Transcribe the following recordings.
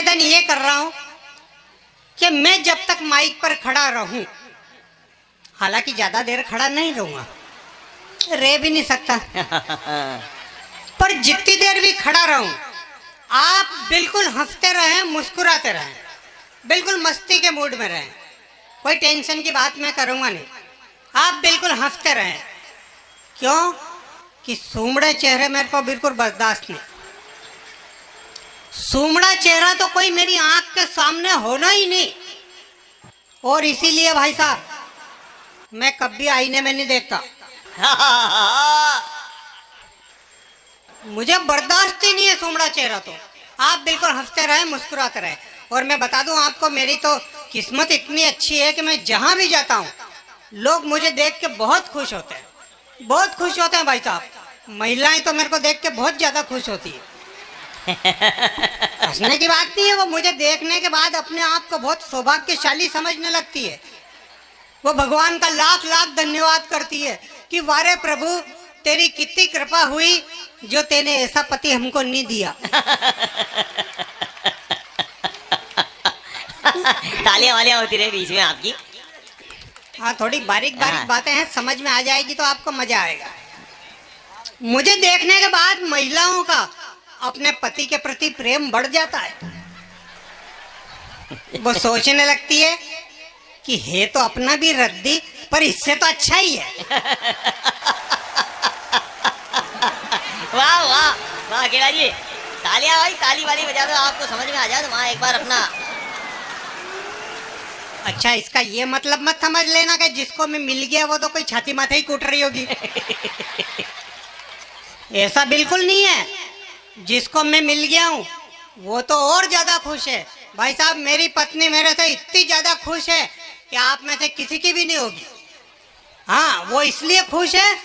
निवेदन ये कर रहा हूं कि मैं जब तक माइक पर खड़ा रहूं, हालांकि ज्यादा देर खड़ा नहीं रहूंगा, रह भी नहीं सकता, पर जितनी देर भी खड़ा रहूं, आप बिल्कुल हंसते रहें, मुस्कुराते रहें, बिल्कुल मस्ती के मूड में रहें। कोई टेंशन की बात मैं करूंगा नहीं, आप बिल्कुल हंसते रहें। क्यों कि सूमड़े चेहरे मेरे को बिल्कुल बर्दाश्त नहीं। सूमड़ा चेहरा तो कोई मेरी आंख के सामने होना ही नहीं। और इसीलिए भाई साहब मैं कभी आईने में नहीं देखता। मुझे बर्दाश्त ही नहीं है सूमड़ा चेहरा। तो आप बिल्कुल हंसते रहे, मुस्कुराते रहे। और मैं बता दूं आपको, मेरी तो किस्मत इतनी अच्छी है कि मैं जहां भी जाता हूं लोग मुझे देख के बहुत खुश होते हैं, बहुत खुश होते हैं भाई साहब। महिलाएं तो मेरे को देख के बहुत ज्यादा खुश होती है। हंसने की बात नहीं है, वो मुझे देखने के बाद अपने आप को बहुत सौभाग्यशाली समझने लगती है। वो भगवान का लाख लाख धन्यवाद करती है कि वारे प्रभु तेरी कितनी कृपा हुई जो तेने ऐसा पति हमको नहीं दिया। तालियां वालियां होती रहे बीच में आपकी। हाँ, थोड़ी बारीक बारीक बातें हैं, समझ में आ जाएगी तो आपको मजा आएगा। मुझे देखने के बाद महिलाओं का अपने पति के प्रति प्रेम बढ़ जाता है। वो सोचने लगती है कि है तो अपना भी रद्दी, पर इससे तो अच्छा ही है। वाह वाह वाह अकेला जी, तालियां भाई, ताली वाली बजा दो, आपको समझ में आ जाए तो वहाँ एक बार अपना। अच्छा, इसका ये मतलब मत समझ लेना कि जिसको मैं मिल गया वो तो कोई छाती माथे ही कूट रही होगी। ऐसा बिल्कुल नहीं है। जिसको मैं मिल गया हूँ वो तो और ज्यादा खुश है भाई साहब। मेरी पत्नी मेरे से इतनी ज्यादा खुश है कि आप में से किसी की भी नहीं होगी। हाँ, वो इसलिए खुश है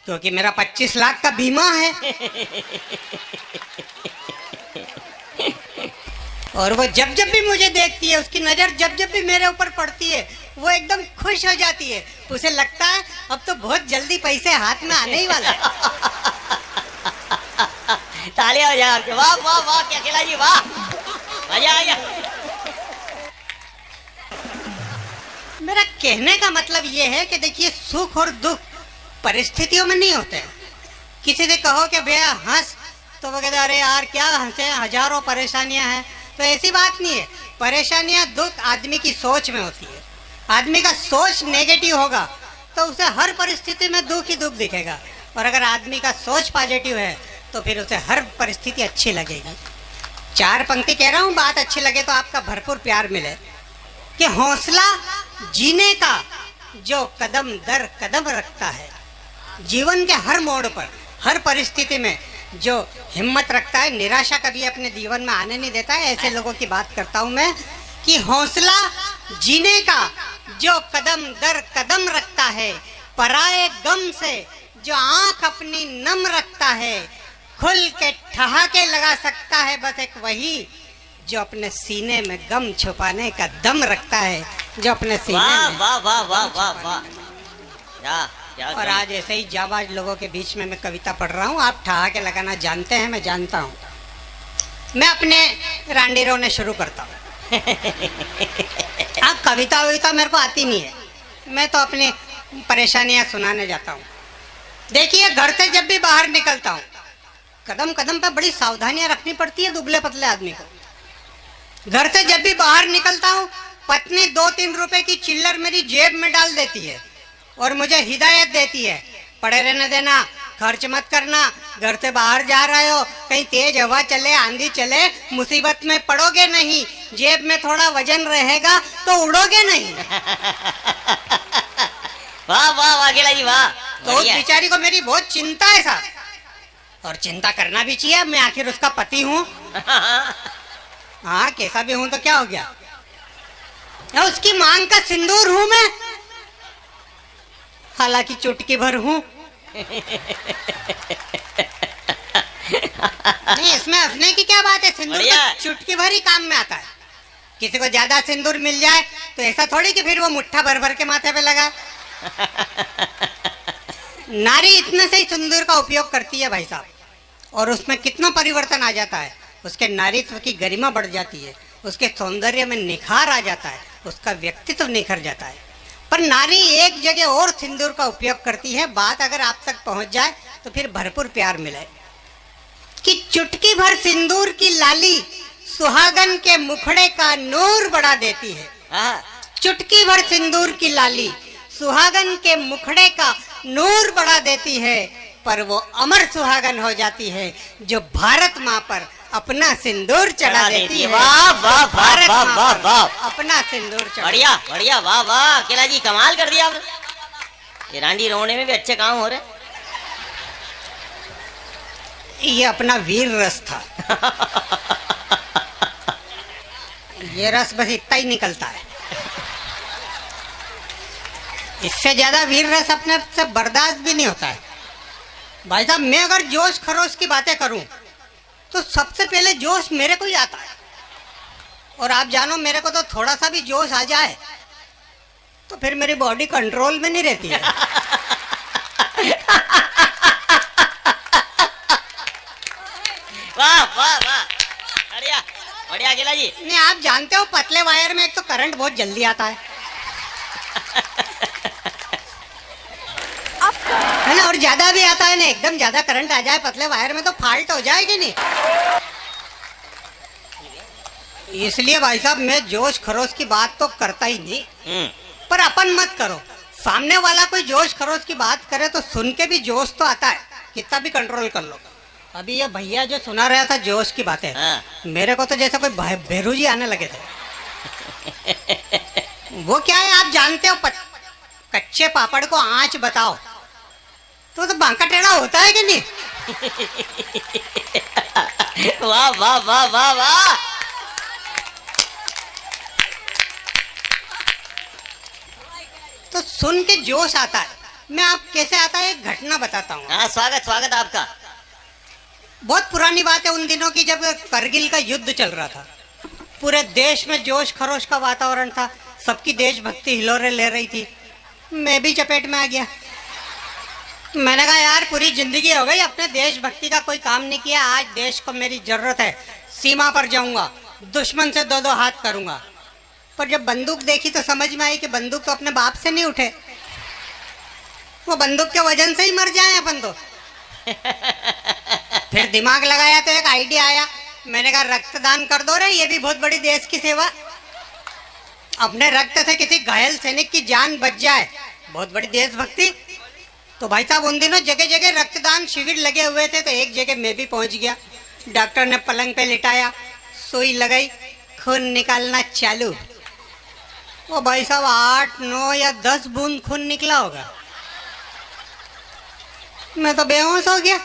क्योंकि मेरा 25 लाख का बीमा है। और वो जब जब भी मुझे देखती है, उसकी नजर जब जब भी मेरे ऊपर पड़ती है, वो एकदम खुश हो जाती है। उसे लगता है अब तो बहुत जल्दी पैसे हाथ में आने ही वाला है। तालियां बजा आपके। वाह वाह वाह क्या अकेला जी, वाह मजा आ गया। मेरा कहने का मतलब ये है कि देखिए, सुख और दुख परिस्थितियों में नहीं होते। किसी से कहो कि भैया हंस, तो वो कहते अरे यार क्या हंसे, हजारों परेशानियां हैं। तो ऐसी बात नहीं है। परेशानियां, दुख आदमी की सोच में होती है। आदमी का सोच नेगेटिव होगा तो उसे हर परिस्थिति में दुख ही दुख दिखेगा। और अगर आदमी का सोच पॉजिटिव है तो फिर उसे हर परिस्थिति अच्छी लगेगी। 4 पंक्ति कह रहा हूँ, बात अच्छी लगे तो आपका भरपूर प्यार मिले। कि हौसला जीने का जो कदम दर कदम रखता है, जीवन के हर मोड़ पर, हर परिस्थिति में जो हिम्मत रखता है, निराशा कभी अपने जीवन में आने नहीं देता है, ऐसे लोगों की बात करता हूं मैं। कि हौसला जीने का जो कदम दर कदम रखता है, पराए गम से जो आंख अपनी नम रखता है, खुल के ठहाके लगा सकता है बस एक वही जो अपने सीने में गम छुपाने का दम रखता है, जो अपने सीने में। वाह वाह वाह वाह वाह। और आज ऐसे ही जाबाज लोगों के बीच में मैं कविता पढ़ रहा हूँ। आप ठहाके लगाना जानते हैं, मैं जानता हूँ। मैं अपने रांडी रोने शुरू करता हूँ। आप कविता वविता मेरे को आती नहीं है, मैं तो अपनी परेशानियां सुनाने जाता हूँ। देखिए, घर से जब भी बाहर निकलता हूँ, कदम कदम पे बड़ी सावधानियां रखनी पड़ती है दुबले पतले आदमी को। घर से जब भी बाहर निकलता हूँ, पत्नी 2-3 रुपए की चिल्लर मेरी जेब में डाल देती है और मुझे हिदायत देती है, पड़े रहने देना, खर्च मत करना, घर से बाहर जा रहे हो, कहीं तेज हवा चले, आंधी चले, मुसीबत में पड़ोगे नहीं, जेब में थोड़ा वजन रहेगा तो उड़ोगे नहीं। वाह वाह वाह अकेला जी, वाह। तो उस बेचारी को मेरी बहुत चिंता है साहब, और चिंता करना भी चाहिए। मैं आखिर उसका पति हूँ। हाँ, कैसा भी हूं तो क्या हो गया, या उसकी मांग का सिंदूर हूं मैं, हालांकि चुटकी भर हूं। नहीं, इसमें हंसने की क्या बात है, सिंदूर तो चुटकी भर ही काम में आता है। किसी को ज्यादा सिंदूर मिल जाए तो ऐसा थोड़ी कि फिर वो मुट्ठा भर भर के माथे पे लगा। नारी इतने से ही सिंदूर का उपयोग करती है भाई साहब, और उसमें कितना परिवर्तन आ जाता है। उसके नारीत्व की गरिमा बढ़ जाती है, उसके सौंदर्य में निखार आ जाता है, उसका व्यक्तित्व निखर जाता है। पर नारी एक जगह और सिंदूर का उपयोग करती है, बात अगर आप तक पहुंच जाए तो फिर भरपूर प्यार मिले। कि चुटकी भर सिंदूर की लाली सुहागन के मुखड़े का नूर बढ़ा देती है। हाँ, चुटकी भर सिंदूर की लाली सुहागन के मुखड़े का नूर बढ़ा देती है, पर वो अमर सुहागन हो जाती है जो भारत माँ पर अपना सिंदूर चढ़ा देती है। वाह वाह वाह वाह वाह वाह, अपना सिंदूर चढ़ा। बढ़िया बढ़िया, वाह वाह अकेला जी, कमाल कर दिया आपने। ये रांडी रोने में भी अच्छे काम हो रहे। ये अपना वीर रस था। ये रस बस इतना ही निकलता है, इससे ज्यादा वीर रस अपने से बर्दाश्त भी नहीं होता है। भाई साहब, मैं अगर जोश खरोश की बातें करूं तो सबसे पहले जोश मेरे को ही आता है। और आप जानो, मेरे को तो थोड़ा सा भी जोश आ जाए तो फिर मेरी बॉडी कंट्रोल में नहीं रहती है। वाह वाह वाह, बढ़िया बढ़िया अकेला जी। नहीं, आप जानते हो पतले वायर में एक तो करंट बहुत जल्दी आता है ना, और ज्यादा भी आता है ना। एकदम ज्यादा करंट आ जाए पतले वायर में तो फाल्ट हो जाएगी नहीं। इसलिए भाई साहब, मैं जोश खरोश की बात तो करता ही नहीं। पर अपन मत करो, सामने वाला कोई जोश खरोश की बात करे तो सुन के भी जोश तो आता है, कितना भी कंट्रोल कर लो। अभी ये भैया जो सुना रहा था जोश की बातें, हाँ। मेरे को तो जैसे कोई भेरू जी आने लगे थे। वो क्या है आप जानते हो, कच्चे पापड़ को आंच बताओ तो बांका टेढ़ा होता है कि नहीं। वाह वाह वाह वाह वाह, तो सुन के जोश आता है। मैं आप कैसे आता है एक घटना बताता हूँ। हाँ, स्वागत स्वागत आपका। बहुत पुरानी बात है, उन दिनों की जब करगिल का युद्ध चल रहा था। पूरे देश में जोश खरोश का वातावरण था, सबकी देशभक्ति हिलोरे ले रही थी। मैं भी चपेट में आ गया। मैंने कहा यार, पूरी जिंदगी हो गई अपने देशभक्ति का कोई काम नहीं किया, आज देश को मेरी जरूरत है, सीमा पर जाऊंगा, दुश्मन से दो दो हाथ करूंगा। पर जब बंदूक देखी तो समझ में आई कि बंदूक तो अपने बाप से नहीं उठे, वो बंदूक के वजन से ही मर जाए अपन तो। फिर दिमाग लगाया तो एक आइडिया आया, मैंने कहा रक्तदान कर दो रे, ये भी बहुत बड़ी देश की सेवा। अपने रक्त से किसी घायल सैनिक की जान बच जाए, बहुत बड़ी देशभक्ति। तो भाई साहब, उन दिनों जगह जगह रक्तदान शिविर लगे हुए थे, तो एक जगह मैं भी पहुंच गया। डॉक्टर ने पलंग पे लिटाया, सुई लगाई, खून निकालना चालू। वो भाई साहब 8, 9 या 10 बूंद खून निकला होगा। मैं तो बेहोश हो गया।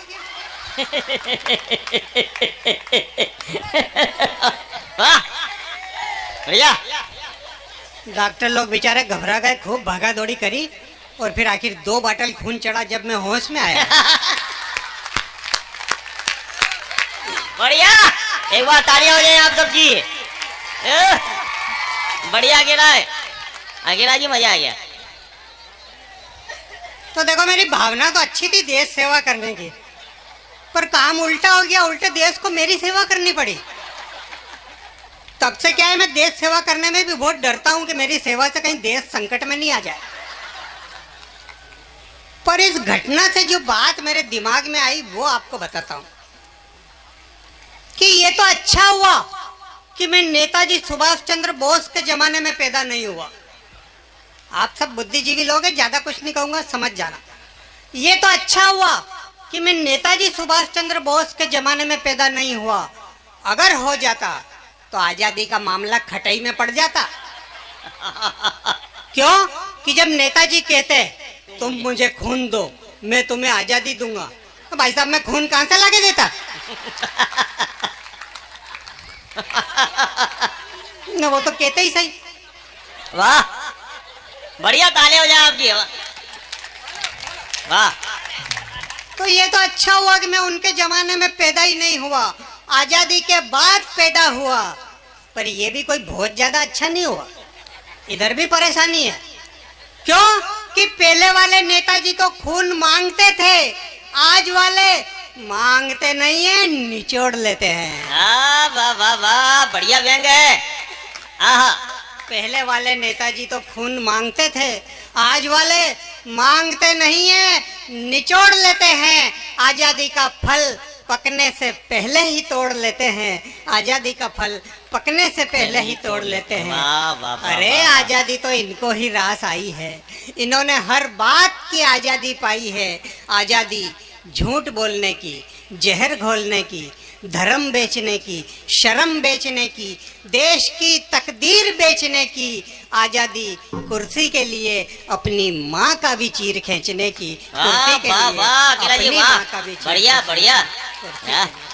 वाह भैया, डॉक्टर लोग बेचारे घबरा गए, खूब भागा दौड़ी करी और फिर आखिर 2 बाटल खून चढ़ा जब मैं होश में आया। बढ़िया, एक बार तालियां हो जाए आप सबकी। बढ़िया अकेला है, अकेला जी, मजा आ गया। तो देखो, मेरी भावना तो अच्छी थी देश सेवा करने की, पर काम उल्टा हो गया, उल्टे देश को मेरी सेवा करनी पड़ी। तब से क्या है, मैं देश सेवा करने में भी बहुत डरता हूं कि मेरी सेवा से कहीं देश संकट में नहीं आ जाए। पर इस घटना से जो बात मेरे दिमाग में आई वो आपको बताता हूं कि ये तो अच्छा हुआ कि मैं नेताजी सुभाष चंद्र बोस के जमाने में पैदा नहीं हुआ। आप सब बुद्धिजीवी लोग हैं, ज्यादा कुछ नहीं कहूंगा, समझ जाना। ये तो अच्छा हुआ कि मैं नेताजी सुभाष चंद्र बोस के जमाने में पैदा नहीं हुआ। अगर हो जाता तो आजादी का मामला खटई में पड़ जाता। क्यों? कि जब नेताजी कहते तुम मुझे खून दो, मैं तुम्हें आजादी दूंगा, तो भाई साहब मैं खून कहां से लाके देता? न, वो तो कहते ही सही। वाह, बढ़िया, तालियां हो जाए आपकी। वाह, तो ये तो अच्छा हुआ कि मैं उनके जमाने में पैदा ही नहीं हुआ, आजादी के बाद पैदा हुआ। पर ये भी कोई बहुत ज्यादा अच्छा नहीं हुआ, इधर भी परेशानी है। क्यों? कि पहले वाले नेताजी तो खून मांगते थे, आज वाले मांगते नहीं है, निचोड़ लेते हैं। वाह वाह वाह, बढ़िया व्यंग है। आहा, पहले वाले नेताजी तो खून मांगते थे, आज वाले मांगते नहीं है, निचोड़ लेते हैं। आजादी का फल पकने से पहले ही तोड़ लेते हैं। आजादी का फल पकने से पहले ही तोड़ लेते हैं। वाह वाह वाह, अरे वाह। आजादी तो इनको ही रास आई है, इन्होंने हर बात की आजादी पाई है। आजादी झूठ बोलने की, जहर घोलने की, धर्म बेचने की, शर्म बेचने की, देश की तकदीर बेचने की। आजादी कुर्सी के लिए अपनी माँ का भी चीर खींचने की। वाह कुर्सी के वाह लिए वाह, केला जी अपनी वाह, माँ का भी चीर बढ़िया खींचने बढ़िया। की। कुर्सी क्या? के लिए।